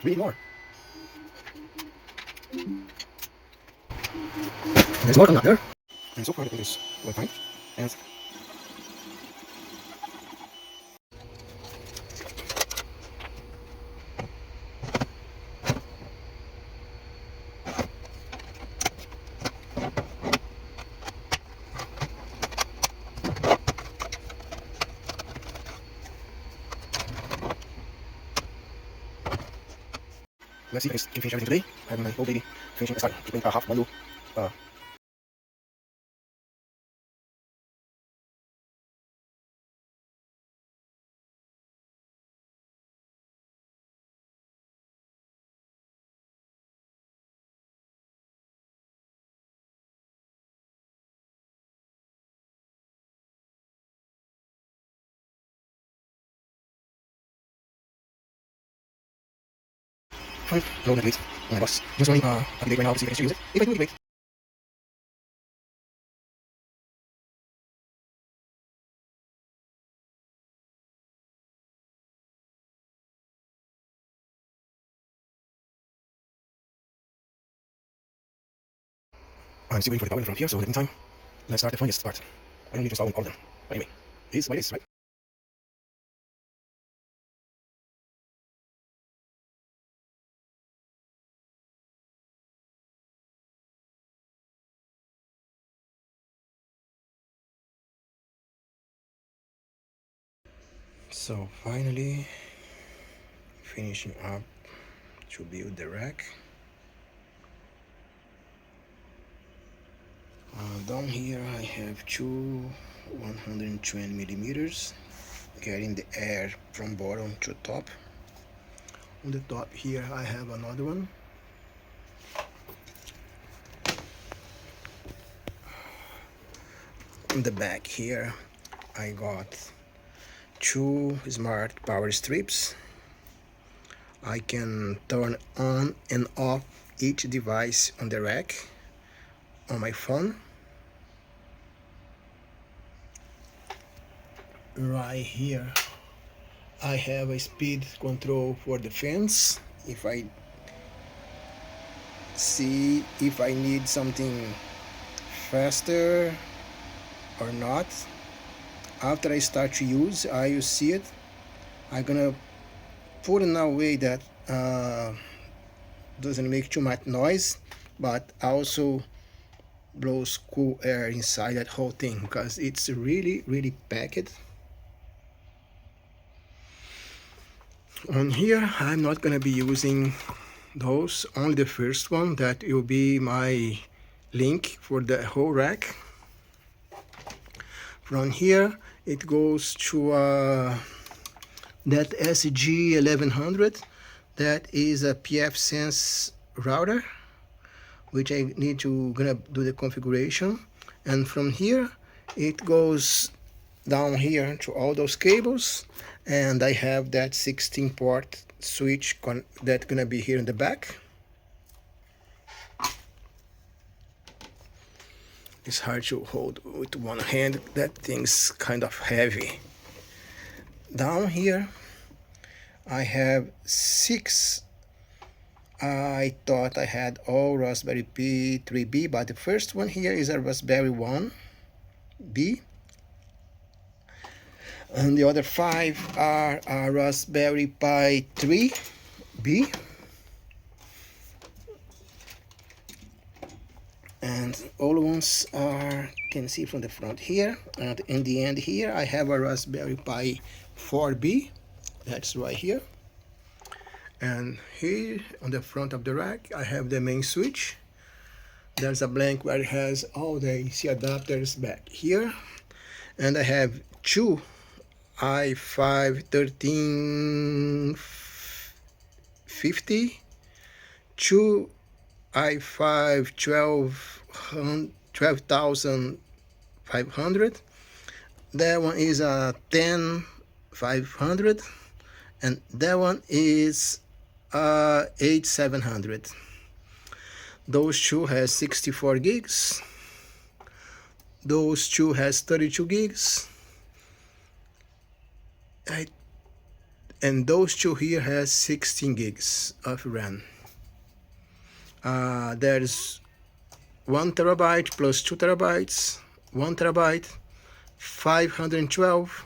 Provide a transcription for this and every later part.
Read more. There's more coming up there. And so far the thing is well fine. And let's see if I can finish everything today. I have my old baby finishing, sorry, keeping half one loop. Fine, low net weight on my bus. Just running a day right now to see if I can still use it. If I do, wait. I'm still waiting for the power from here, so in the meantime, let's start the funniest part. I don't need to install all of them. But anyway, it is what it is, right? So finally, finishing up to build the rack. Down here I have two 120 millimeters getting the air from bottom to top. On the top here I have another one. On the back here I got two smart power strips. I can turn on and off each device on the rack on my phone. Right here I have a speed control for the fence. If I see if I need something faster or not. After I start to use, I will see it. I'm gonna put it in a way that doesn't make too much noise, but also blows cool air inside that whole thing because it's really packed. On here I'm not gonna be using those, only the first one that will be my link for the whole rack. From here it goes to that SG1100. That is a pfSense router, which I need to gonna do the configuration. And from here it goes down here to all those cables, and I have that 16 port switch that's gonna be here in the back. It's hard to hold with one hand, that thing's kind of heavy. Down here I have 6. I thought I had all Raspberry Pi 3B, but the first one here is a Raspberry 1B. And the other 5 are a Raspberry Pi 3B. And all ones are, can see from the front here. And in the end here, I have a Raspberry Pi 4B. That's right here. And here on the front of the rack, I have the main switch. There's a blank where it has all the AC adapters back here. And I have two i5 1350, two i5 12500. That one is a 10500, and that one is 8700. Those two has 64 gigs. Those two has 32 gigs. and those two here has 16 gigs of RAM. There's 1 terabyte plus 2 terabytes, 1 terabyte, 512,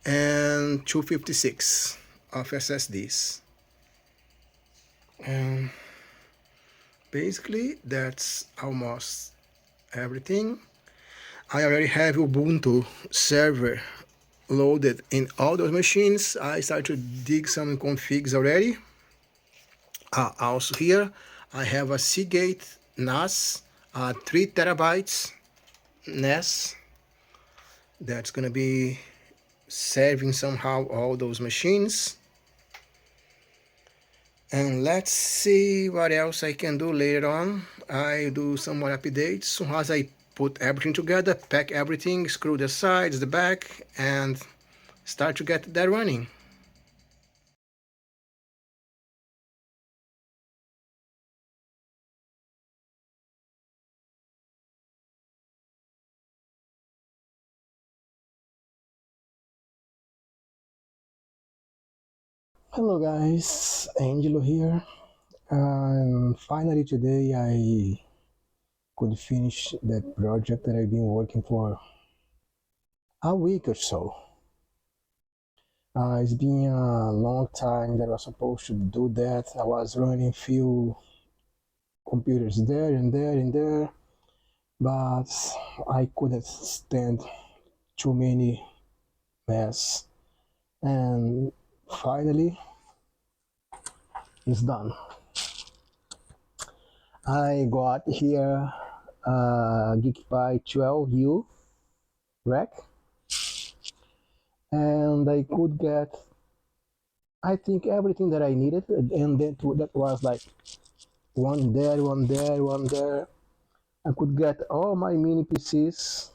and 256 of SSDs. And basically that's almost everything. I already have Ubuntu server loaded in all those machines. I started to dig some configs already. Also here I have a Seagate NAS, 3 terabytes NAS that's gonna be serving somehow all those machines. And let's see what else I can do later on. I do some more updates. Soon as I put everything together, pack everything, screw the sides, the back, and start to get that running. Hello guys, Angelo here. And finally today I could finish that project that I've been working for a week or so. It's been a long time that I was supposed to do that. I was running few computers there and there and there, but I couldn't stand too many mess. And finally, it's done. I got here a Geekpy 12U rack, and I could get, I think, everything that I needed, and that was like one there, one there, one there. I could get all my mini PCs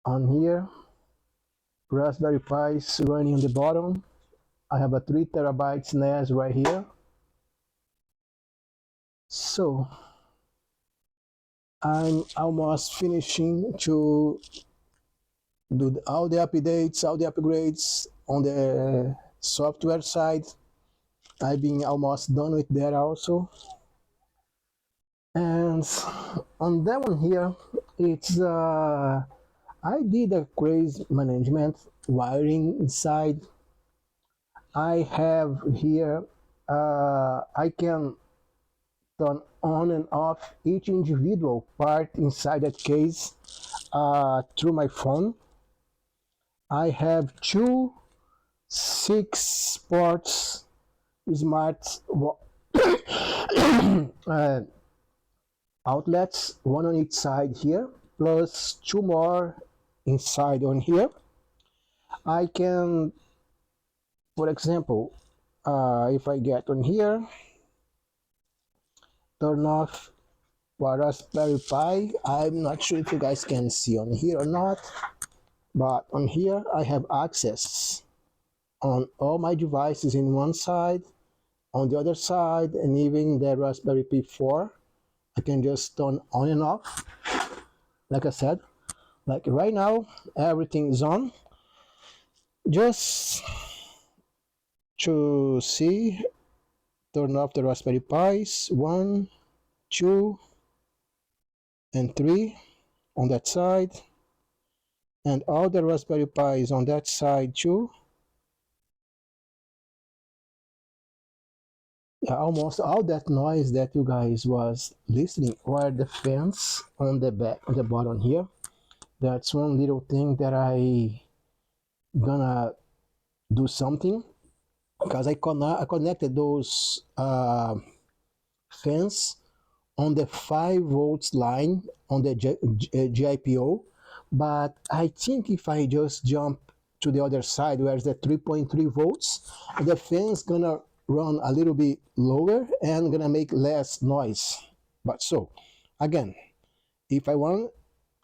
on here. Raspberry Pis running on the bottom. I have a 3 terabytes NAS right here. So I'm almost finishing to do all the updates, all the upgrades on the software side. I've been almost done with that also. And on that one here, it's I did a crazy management wiring inside. I have here, I can turn on and off each individual part inside that case through my phone. I have two 6 ports smart outlets, one on each side here, plus 2 more inside on here. I can, for example, if I get on here, turn off Raspberry Pi. I'm not sure if you guys can see on here or not, but on here I have access on all my devices in one side, on the other side, and even the Raspberry Pi 4. I can just turn on and off. Like I said, like right now, everything is on. Just to see, turn off the Raspberry Pis, 1, 2, and 3 on that side, and all the Raspberry Pis on that side too. Yeah, almost all that noise that you guys was listening were the fans on the back, on the bottom here. That's one little thing that I gonna do something, because I connected those fans on the 5 volts line on the GPIO, but I think if I just jump to the other side where the 3.3 volts, the fan's gonna run a little bit lower and gonna make less noise. But so again, if I want,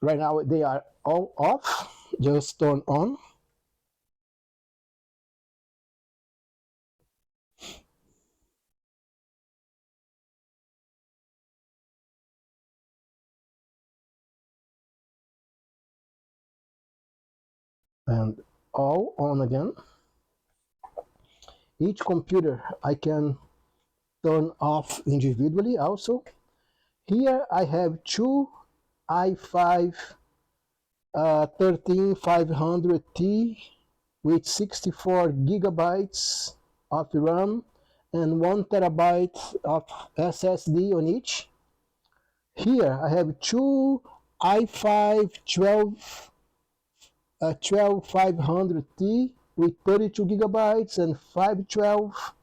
right now they are all off, just turn on. And all on again. Each computer I can turn off individually also. Here I have two i5 13500T with 64 gigabytes of RAM and 1 terabyte of SSD on each. Here I have two i5 12500T with 32 gigabytes and 512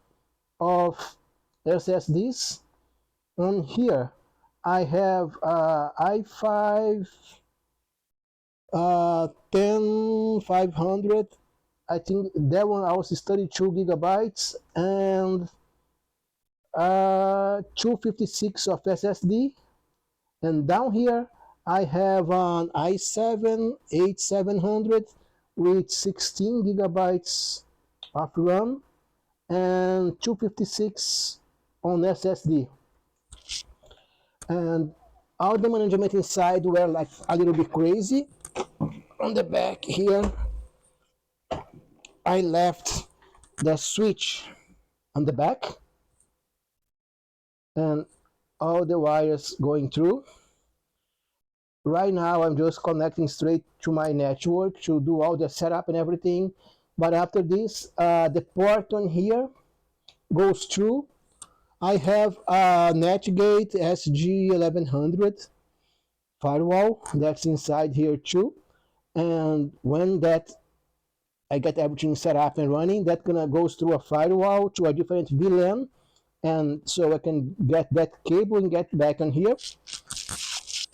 of SSDs. And here I have i5 10500. I think that one also is 32 gigabytes and 256 of SSD. And down here I have an i7 8700 with 16 gigabytes of RAM and 256 on SSD. And all the management inside were like a little bit crazy. On the back here I left the switch on the back and all the wires going through. Right now I'm just connecting straight to my network to do all the setup and everything, but after this the port on here goes through. I have a Netgate SG1100 firewall that's inside here too, and when that I get everything set up and running, that gonna goes through a firewall to a different VLAN, and so I can get that cable and get back on here,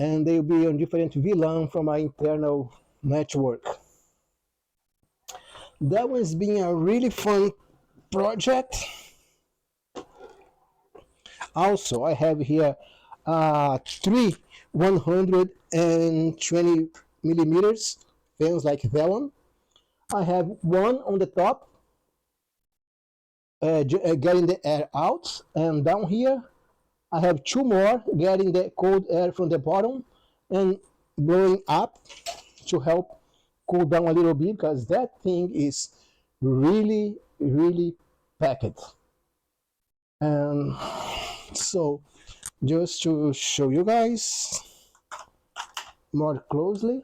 and they'll be on different VLAN from my internal network. That one's been a really fun project. Also, I have here three 120 millimeters fans like that one. I have one on the top getting the air out, and down here I have two more getting the cold air from the bottom and blowing up to help cool down a little bit, because that thing is really packed. And so just to show you guys more closely,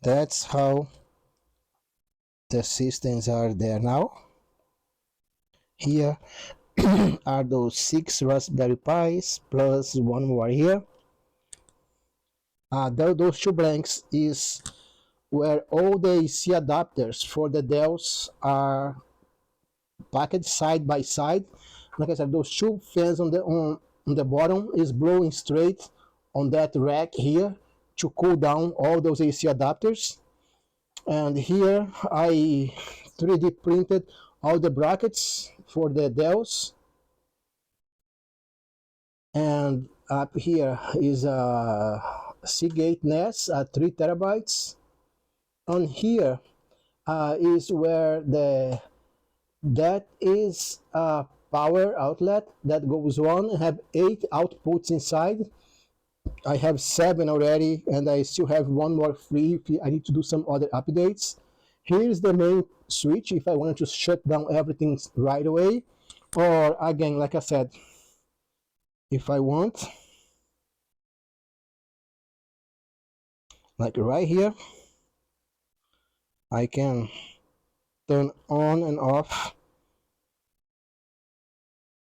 that's how the systems are there now. Here are those 6 Raspberry Pis plus one more here. Those two blanks is where all the AC adapters for the Dells are packed side by side. Like I said, those two fans on the bottom is blowing straight on that rack here to cool down all those AC adapters. And here I 3D printed all the brackets for the Dells. And up here is a Seagate NAS at 3 terabytes. On here is where that is a power outlet that goes on. I have 8 outputs inside. I have 7 already, and I still have one more free if I need to do some other updates. Here's the main switch if I wanted to shut down everything right away, or again, like I said, if I want, like right here, I can turn on and off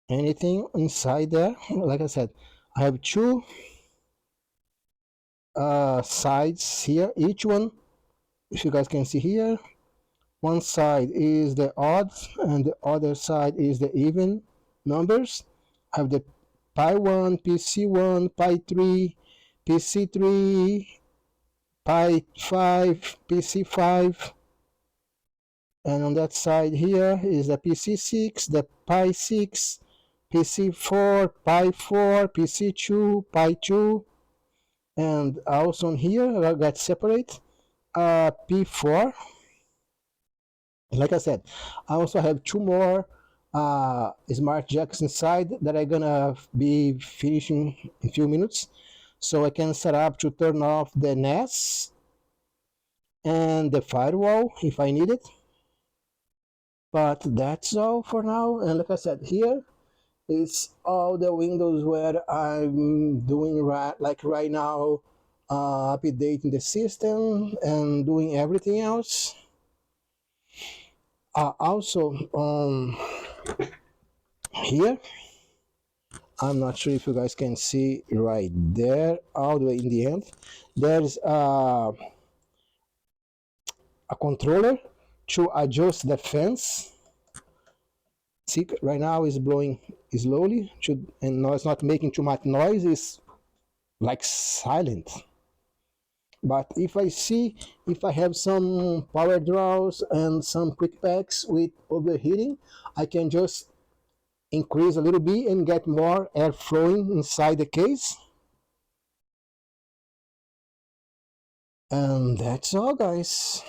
anything inside there. Like I said, I have 2 sides here. Each one, if you guys can see here, one side is the odd and the other side is the even numbers. I have the Pi 1, PC1, Pi 3, PC3, Pi 5, PC5, and on that side here is the PC6, the Pi 6, PC4, Pi 4, PC2, Pi 2, and also on here I got separate P4. Like I said, I also have 2 more smart jacks inside that I'm gonna be finishing in a few minutes. so I can set up to turn off the NAS and the firewall if I need it. But that's all for now. And like I said, here it's all the windows where I'm doing right now, updating the system and doing everything else. Also, here, I'm not sure if you guys can see right there, all the way in the end, there's a controller to adjust the fans. See, right now it's blowing slowly, and now it's not making too much noise, it's like silent. But if I have some power draws and some quick packs with overheating, I can just increase a little bit and get more air flowing inside the case. And that's all, guys.